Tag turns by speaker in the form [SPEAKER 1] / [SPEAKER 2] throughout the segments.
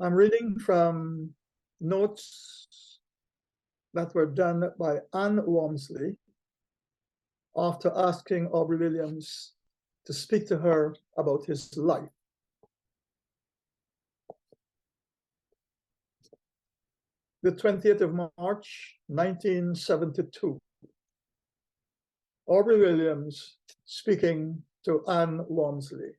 [SPEAKER 1] I'm reading from notes that were done by Anne Walmsley after asking Aubrey Williams to speak to her about his life. The 20th of March, 1972. Aubrey Williams speaking to Anne Walmsley.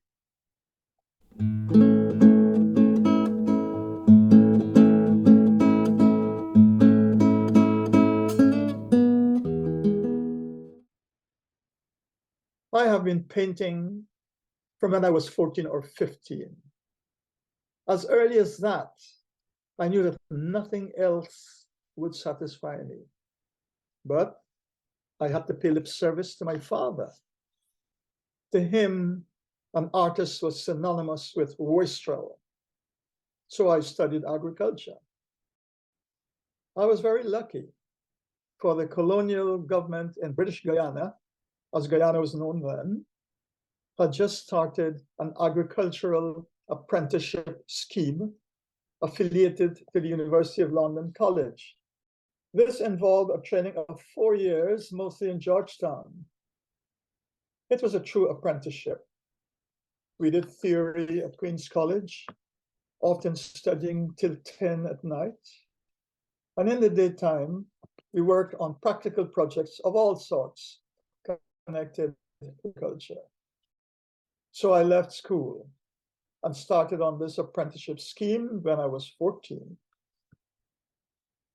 [SPEAKER 1] I have been painting from when I was 14 or 15. As early as that, I knew that nothing else would satisfy me. But I had to pay lip service to my father. To him, an artist was synonymous with wastrel. So I studied agriculture. I was very lucky, for the colonial government in British Guyana, as Guyana was known then, had just started an agricultural apprenticeship scheme affiliated to the University of London College. This involved a training of 4 years, mostly in Georgetown. It was a true apprenticeship. We did theory at Queen's College, often studying till 10 at night. And in the daytime, we worked on practical projects of all sorts connected to agriculture. So I left school and started on this apprenticeship scheme when I was 14.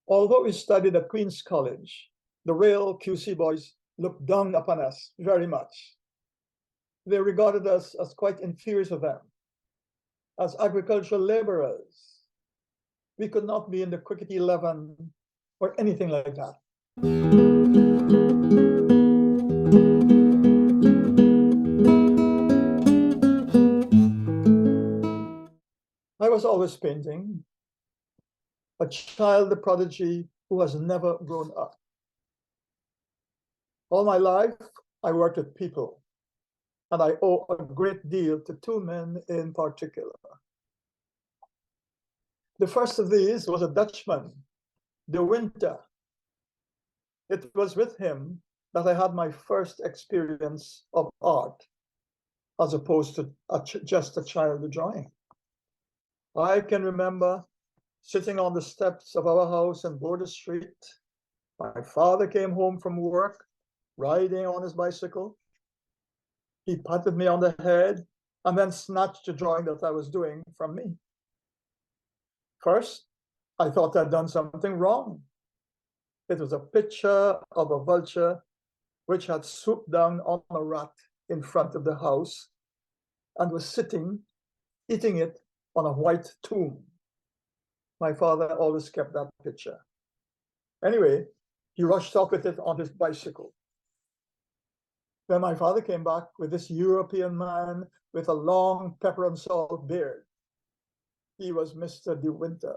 [SPEAKER 1] Although we studied at Queen's College, the real QC boys looked down upon us very much. They regarded us as quite inferior to them, as agricultural laborers. We could not be in the cricket 11 or anything like that. I was always painting, a child, the prodigy who has never grown up. All my life, I worked with people, and I owe a great deal to two men in particular. The first of these was a Dutchman, De Winter. It was with him that I had my first experience of art, as opposed to just a child drawing. I can remember sitting on the steps of our house in Border Street. My father came home from work, riding on his bicycle. He patted me on the head and then snatched the drawing that I was doing from me. First, I thought I'd done something wrong. It was a picture of a vulture which had swooped down on a rat in front of the house and was sitting, eating it on a white tomb. My father always kept that picture. Anyway, he rushed off with it on his bicycle. Then my father came back with this European man with a long pepper and salt beard. He was Mr. De Winter,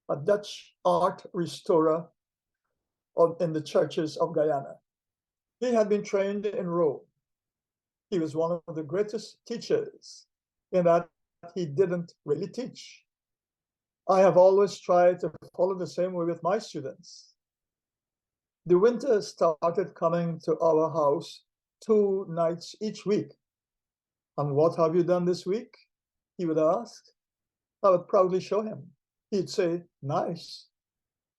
[SPEAKER 1] a Dutch art restorer in the churches of Guyana. He had been trained in Rome. He was one of the greatest teachers in that he didn't really teach. I have always tried to follow the same way with my students. De Winter started coming to our house 2 nights each week. And what have you done this week? He would ask. I would proudly show him. He'd say, nice,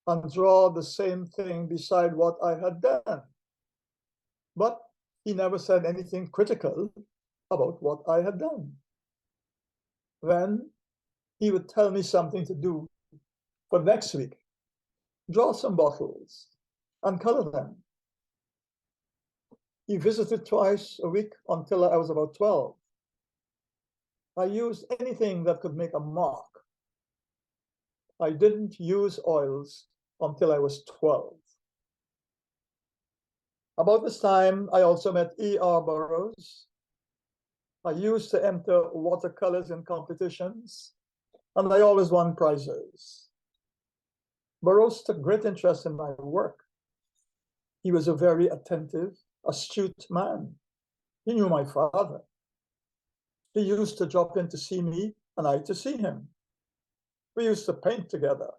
[SPEAKER 1] and draw the same thing beside what I had done. But he never said anything critical about what I had done. Then he would tell me something to do for next week. Draw some bottles and color them. He visited twice a week until I was about 12. I used anything that could make a mark. I didn't use oils until I was 12. About this time, I also met E.R. Burroughs. I used to enter watercolors in competitions, and I always won prizes. Burroughs took great interest in my work. He was a very attentive, astute man. He knew my father. He used to drop in to see me, and I to see him. We used to paint together,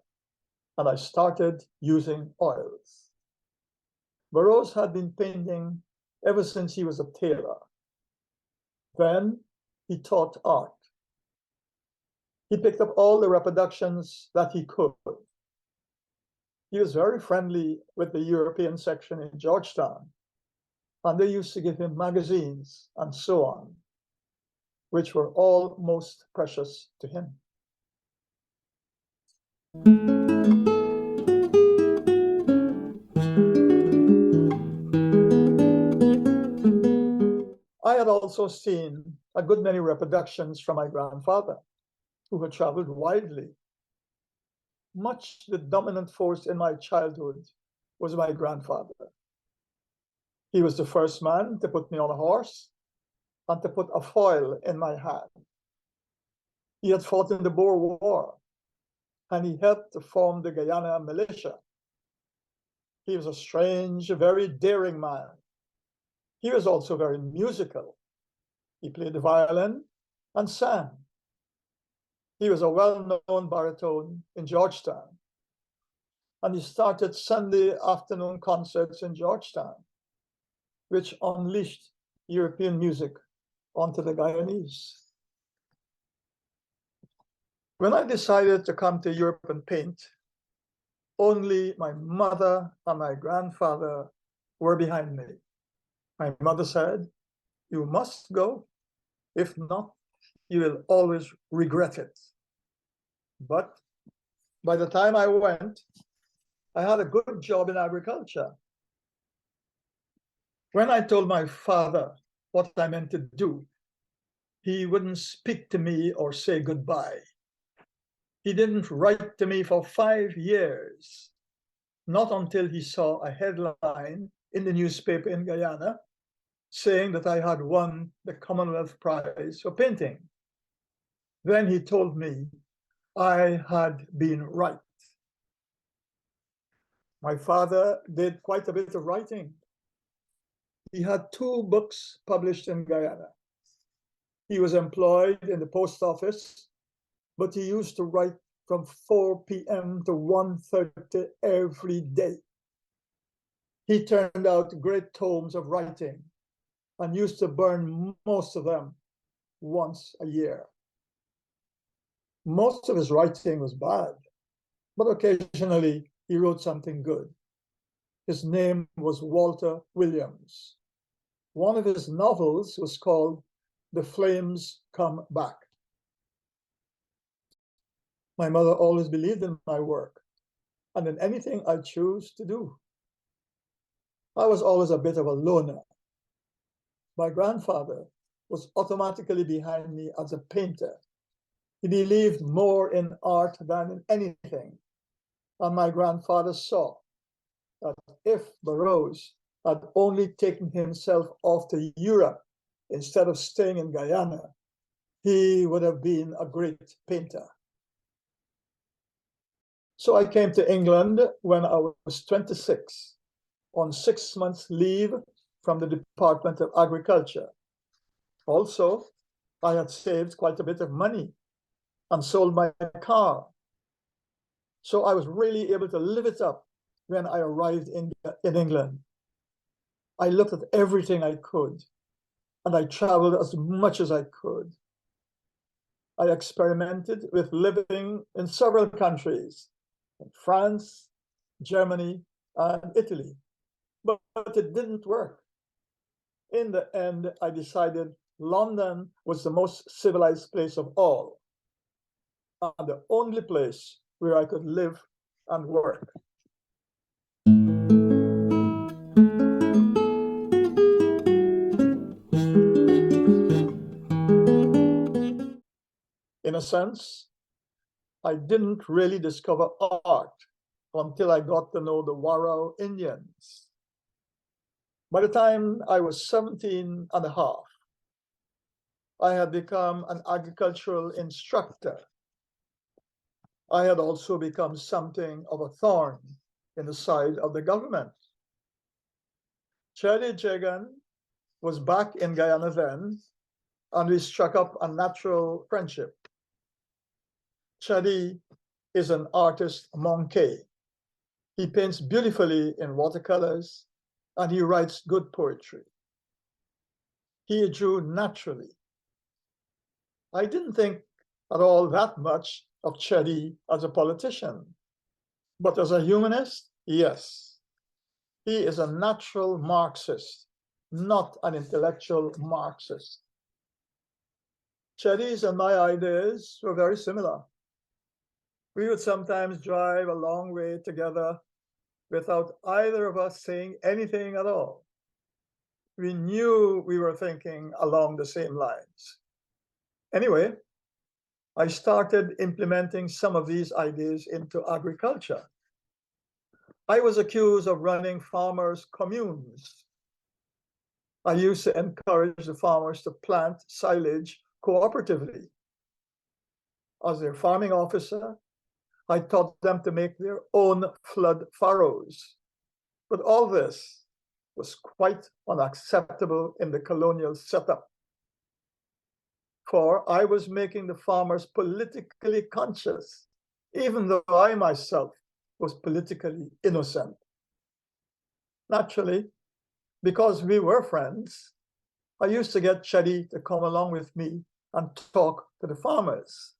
[SPEAKER 1] and I started using oils. Burroughs had been painting ever since he was a tailor. Then he taught art. He picked up all the reproductions that he could. He was very friendly with the European section in Georgetown, and they used to give him magazines and so on, which were all most precious to him. I had also seen a good many reproductions from my grandfather, who had traveled widely. Much the dominant force in my childhood was my grandfather. He was the first man to put me on a horse and to put a foil in my hand. He had fought in the Boer War, and he helped to form the Guyana militia. He was a strange, very daring man. He was also very musical. He played the violin and sang. He was a well-known baritone in Georgetown, and he started Sunday afternoon concerts in Georgetown, which unleashed European music onto the Guyanese. When I decided to come to Europe and paint, only my mother and my grandfather were behind me. My mother said, "You must go. If not, you will always regret it." But by the time I went, I had a good job in agriculture. When I told my father what I meant to do, he wouldn't speak to me or say goodbye. He didn't write to me for 5 years, not until he saw a headline in the newspaper in Guyana saying that I had won the Commonwealth Prize for painting. Then he told me I had been right. My father did quite a bit of writing. He had 2 books published in Guyana. He was employed in the post office, but he used to write from 4 p.m. to 1:30 every day. He turned out great tomes of writing and used to burn most of them once a year. Most of his writing was bad, but occasionally he wrote something good. His name was Walter Williams. One of his novels was called The Flames Come Back. My mother always believed in my work and in anything I choose to do. I was always a bit of a loner. My grandfather was automatically behind me as a painter. He believed more in art than in anything. And my grandfather saw that if Burroughs had only taken himself off to Europe instead of staying in Guyana, he would have been a great painter. So I came to England when I was 26 on 6 months leave from the Department of Agriculture. Also, I had saved quite a bit of money and sold my car. So I was really able to live it up when I arrived in England. I looked at everything I could, and I traveled as much as I could. I experimented with living in several countries, in France, Germany, and Italy, but it didn't work. In the end, I decided London was the most civilized place of all, and the only place where I could live and work. In a sense, I didn't really discover art until I got to know the Warau Indians. By the time I was 17 and a half, I had become an agricultural instructor. I had also become something of a thorn in the side of the government. Cherry Jagan was back in Guyana then, and we struck up a natural friendship. Chadi is an artist monkey. He paints beautifully in watercolors, and he writes good poetry. He drew naturally. I didn't think at all that much of Chetty as a politician, but as a humanist, yes. He is a natural Marxist, not an intellectual Marxist. Chetty's and my ideas were very similar. We would sometimes drive a long way together without either of us saying anything at all. We knew we were thinking along the same lines. Anyway, I started implementing some of these ideas into agriculture. I was accused of running farmers' communes. I used to encourage the farmers to plant silage cooperatively. As their farming officer, I taught them to make their own flood furrows. But all this was quite unacceptable in the colonial setup. For I was making the farmers politically conscious, even though I myself was politically innocent. Naturally, because we were friends, I used to get Chetty to come along with me and talk to the farmers.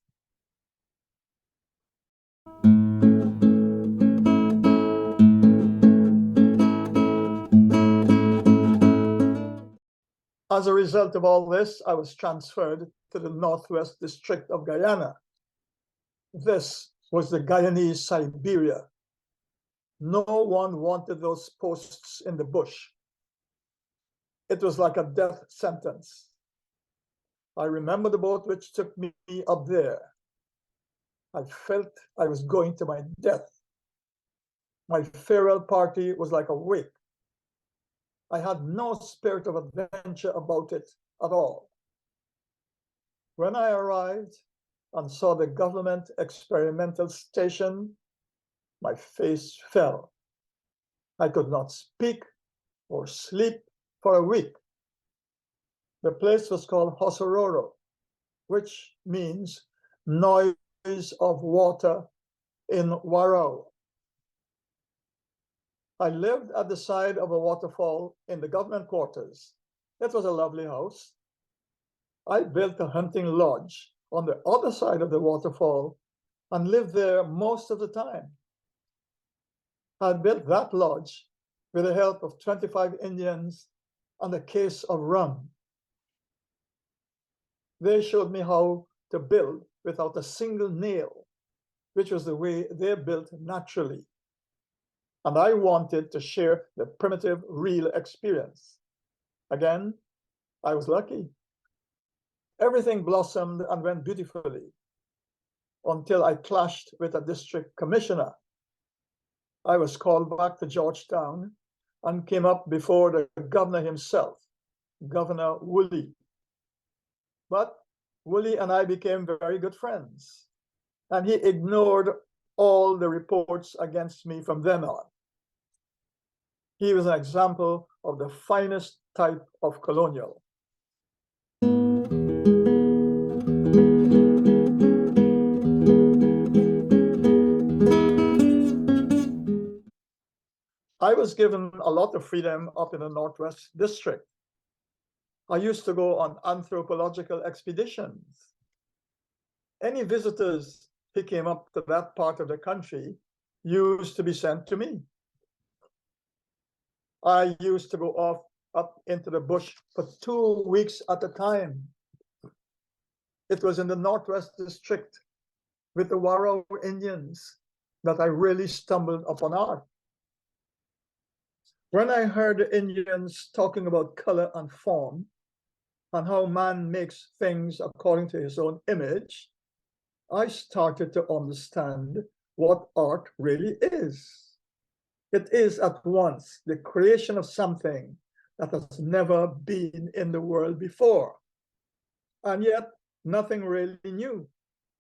[SPEAKER 1] As a result of all this, I was transferred to the Northwest District of Guyana. This was the Guyanese Siberia. No one wanted those posts in the bush. It was like a death sentence. I remember the boat which took me up there. I felt I was going to my death. My farewell party was like a wake. I had no spirit of adventure about it at all. When I arrived and saw the government experimental station, my face fell. I could not speak or sleep for a week. The place was called Hosororo, which means noise of water in Warau. I lived at the side of a waterfall in the government quarters. It was a lovely house. I built a hunting lodge on the other side of the waterfall and lived there most of the time. I built that lodge with the help of 25 Indians and a case of rum. They showed me how to build without a single nail, which was the way they built naturally. And I wanted to share the primitive, real experience. Again, I was lucky. Everything blossomed and went beautifully until I clashed with a district commissioner. I was called back to Georgetown and came up before the governor himself, Governor Woolley. But Woolley and I became very good friends, and he ignored all the reports against me from then on. He was an example of the finest type of colonial. I was given a lot of freedom up in the Northwest District. I used to go on anthropological expeditions. Any visitors who came up to that part of the country used to be sent to me. I used to go off up into the bush for 2 weeks at a time. It was in the Northwest District with the Warau Indians that I really stumbled upon art. When I heard the Indians talking about color and form and how man makes things according to his own image, I started to understand what art really is. It is at once the creation of something that has never been in the world before, and yet nothing really new,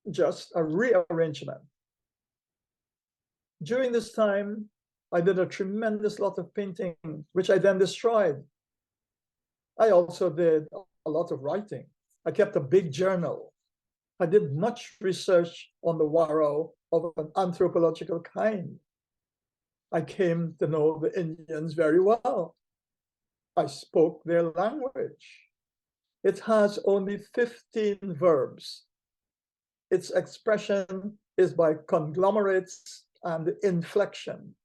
[SPEAKER 1] just a rearrangement. During this time, I did a tremendous lot of painting, which I then destroyed. I also did a lot of writing. I kept a big journal. I did much research on the Warau of an anthropological kind. I came to know the Indians very well. I spoke their language. It has only 15 verbs. Its expression is by conglomerates and inflection.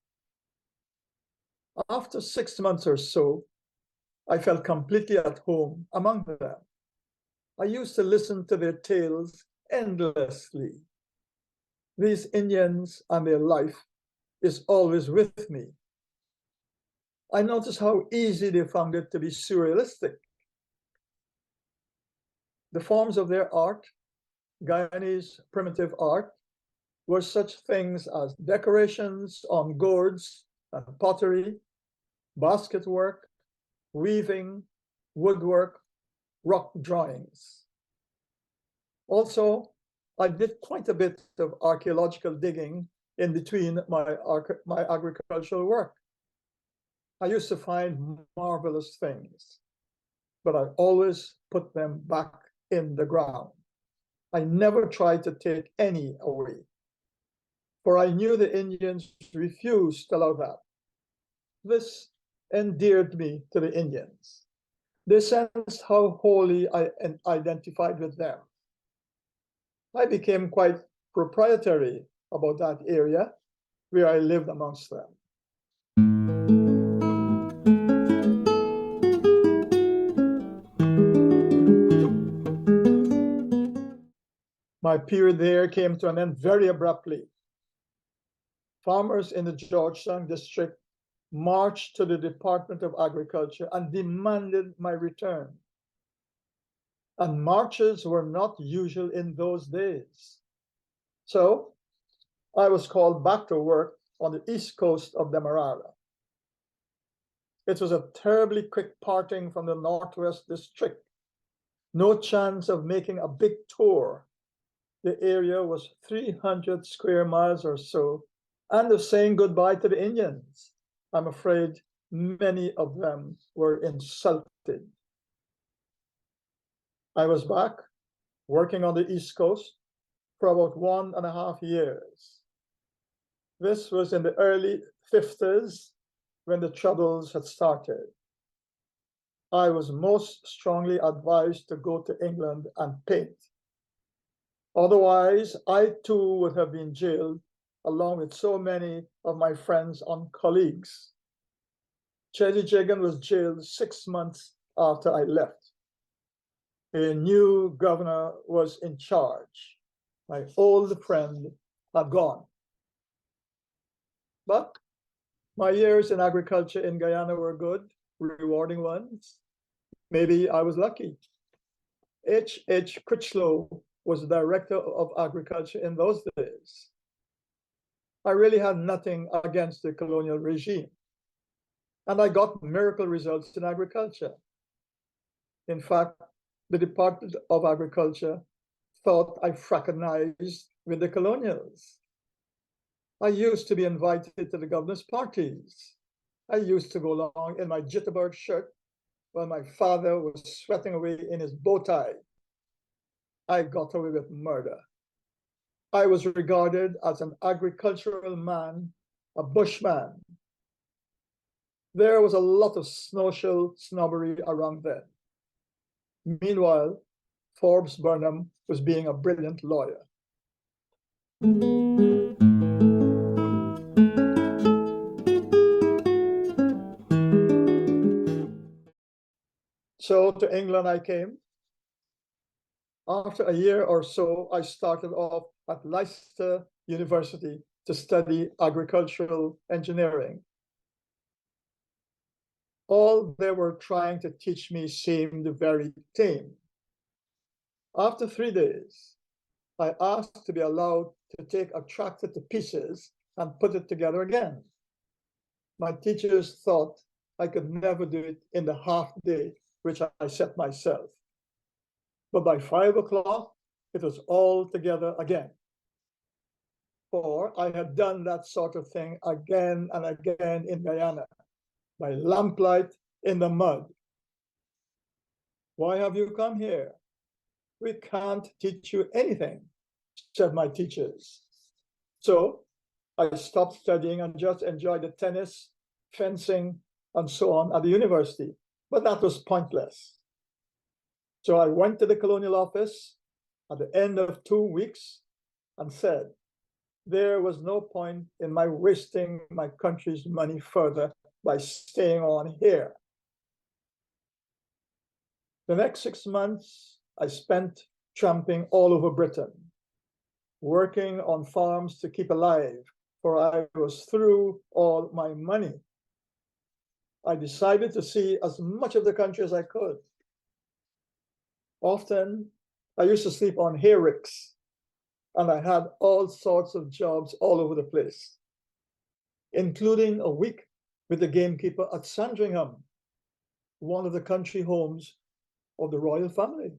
[SPEAKER 1] After 6 months or so, I felt completely at home among them. I used to listen to their tales endlessly. These Indians and their life is always with me. I noticed how easy they found it to be surrealistic. The forms of their art, Guyanese primitive art, were such things as decorations on gourds and pottery, basket work, weaving, woodwork, rock drawings. Also, I did quite a bit of archaeological digging in between my agricultural work. I used to find marvelous things, but I always put them back in the ground. I never tried to take any away, for I knew the Indians refused to allow that. This endeared me to the Indians. They sensed how wholly I identified with them. I became quite proprietary about that area where I lived amongst them. My period there came to an end very abruptly. Farmers in the Georgetown district marched to the Department of Agriculture and demanded my return. And marches were not usual in those days. So I was called back to work on the east coast of Demerara. It was a terribly quick parting from the Northwest District. No chance of making a big tour. The area was 300 square miles or so, and of saying goodbye to the Indians. I'm afraid many of them were insulted. I was back working on the East Coast for about 1.5 years. This was in the early 50s when the troubles had started. I was most strongly advised to go to England and paint. Otherwise, I too would have been jailed along with so many of my friends and colleagues. Cheddy Jagan was jailed 6 months after I left. A new governor was in charge. My old friend had gone. But my years in agriculture in Guyana were good, rewarding ones. Maybe I was lucky. H. Critchlow was the director of agriculture in those days. I really had nothing against the colonial regime. And I got miracle results in agriculture. In fact, the Department of Agriculture thought I fraternized with the colonials. I used to be invited to the governor's parties. I used to go along in my jitterbug shirt while my father was sweating away in his bow tie. I got away with murder. I was regarded as an agricultural man, a bushman. There was a lot of social snobbery around then. Meanwhile, Forbes Burnham was being a brilliant lawyer. So to England I came. After a year or so, I started off at Leicester University to study agricultural engineering. All they were trying to teach me seemed very tame. After 3 days, I asked to be allowed to take a tractor to pieces and put it together again. My teachers thought I could never do it in the half day which I set myself. But by 5 o'clock, it was all together again. For I had done that sort of thing again and again in Guyana, by lamplight in the mud. Why have you come here? We can't teach you anything, said my teachers. So I stopped studying and just enjoyed the tennis, fencing, and so on at the university. But that was pointless. So I went to the colonial office at the end of 2 weeks and said, there was no point in my wasting my country's money further by staying on here. The next 6 months, I spent tramping all over Britain, working on farms to keep alive, for I was through all my money. I decided to see as much of the country as I could. Often, I used to sleep on hayricks, and I had all sorts of jobs all over the place, including a week with the gamekeeper at Sandringham, one of the country homes of the royal family.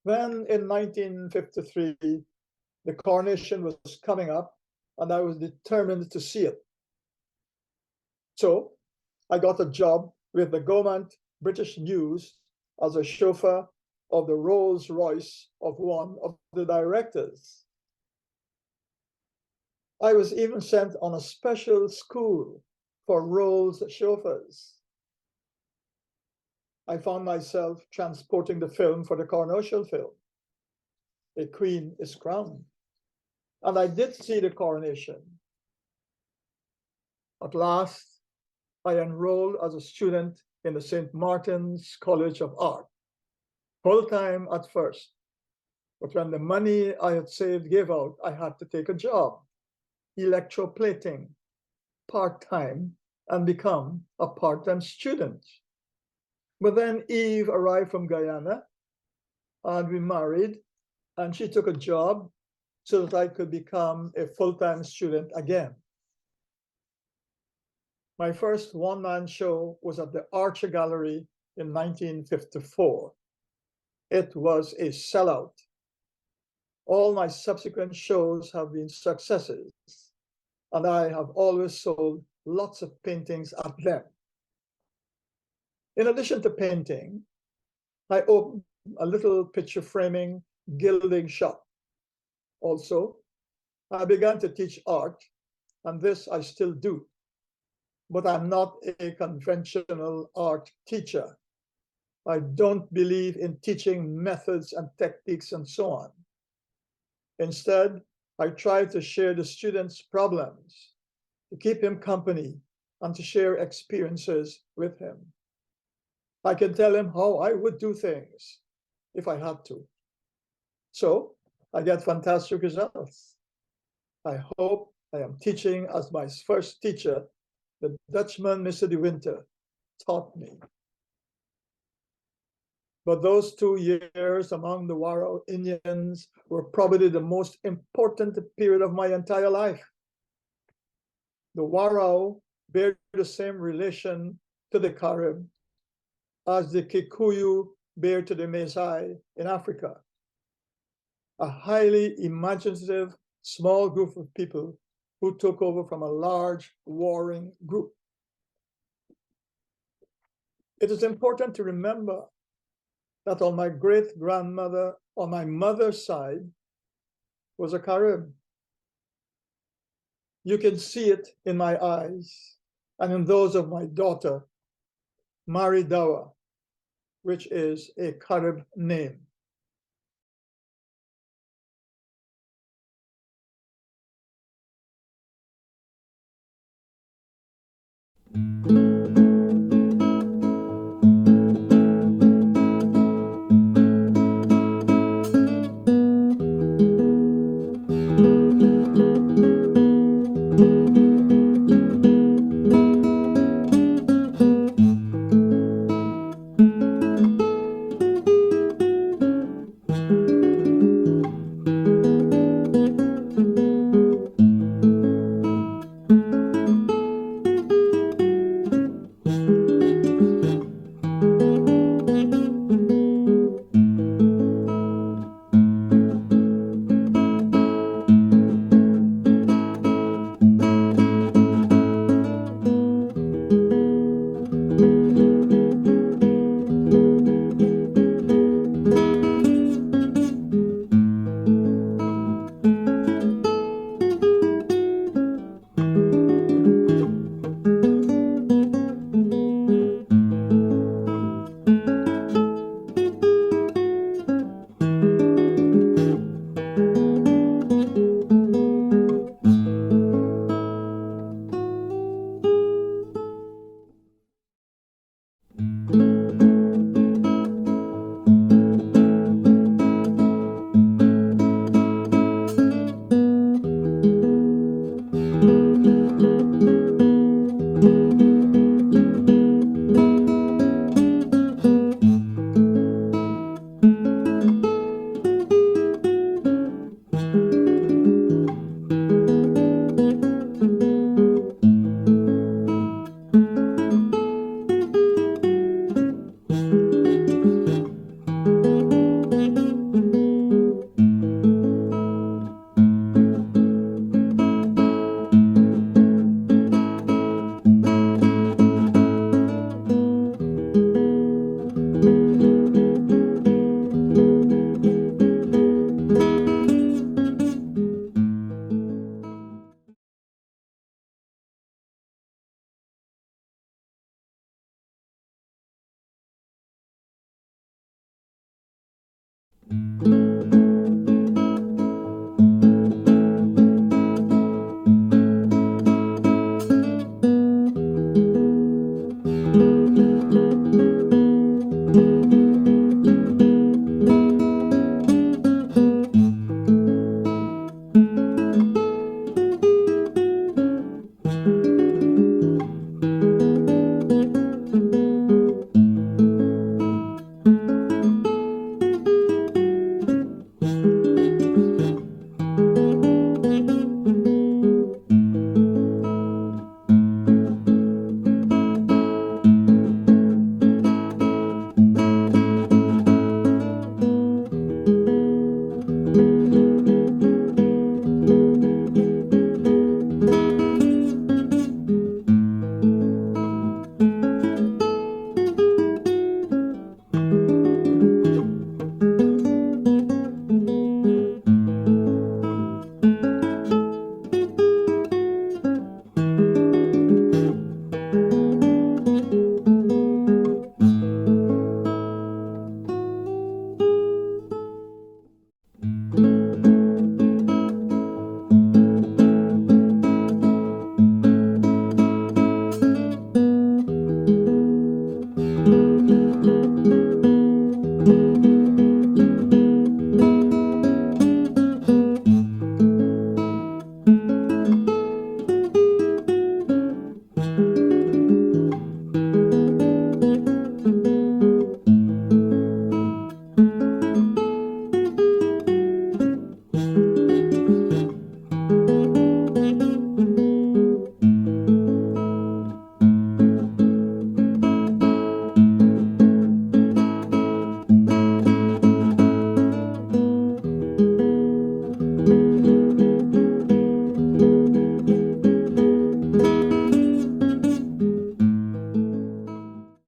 [SPEAKER 1] Then in 1953, the coronation was coming up, and I was determined to see it. So I got a job with the Gaumont British News as a chauffeur of the Rolls Royce of one of the directors. I was even sent on a special school for Rolls chauffeurs. I found myself transporting the film for the coronation film, A Queen is Crowned. And I did see the coronation. At last, I enrolled as a student in the St. Martin's College of Art, full-time at first. But when the money I had saved gave out, I had to take a job, electroplating, part-time, and become a part-time student. But then Eve arrived from Guyana, and we married, and she took a job so that I could become a full-time student again. My first one-man show was at the Archer Gallery in 1954. It was a sellout. All my subsequent shows have been successes, and I have always sold lots of paintings at them. In addition to painting, I opened a little picture framing gilding shop. Also, I began to teach art, and this I still do. But I'm not a conventional art teacher. I don't believe in teaching methods and techniques and so on. Instead, I try to share the student's problems, to keep him company, and to share experiences with him. I can tell him how I would do things if I had to. So I get fantastic results. I hope I am teaching as my first teacher, the Dutchman, Mr. De Winter, taught me. But those 2 years among the Warau Indians were probably the most important period of my entire life. The Warau bear the same relation to the Carib as the Kikuyu bear to the Maasai in Africa. A highly imaginative small group of people who took over from a large warring group. It is important to remember that on my great-grandmother, on my mother's side, was a Carib. You can see it in my eyes and in those of my daughter, Maridawa, which is a Carib name.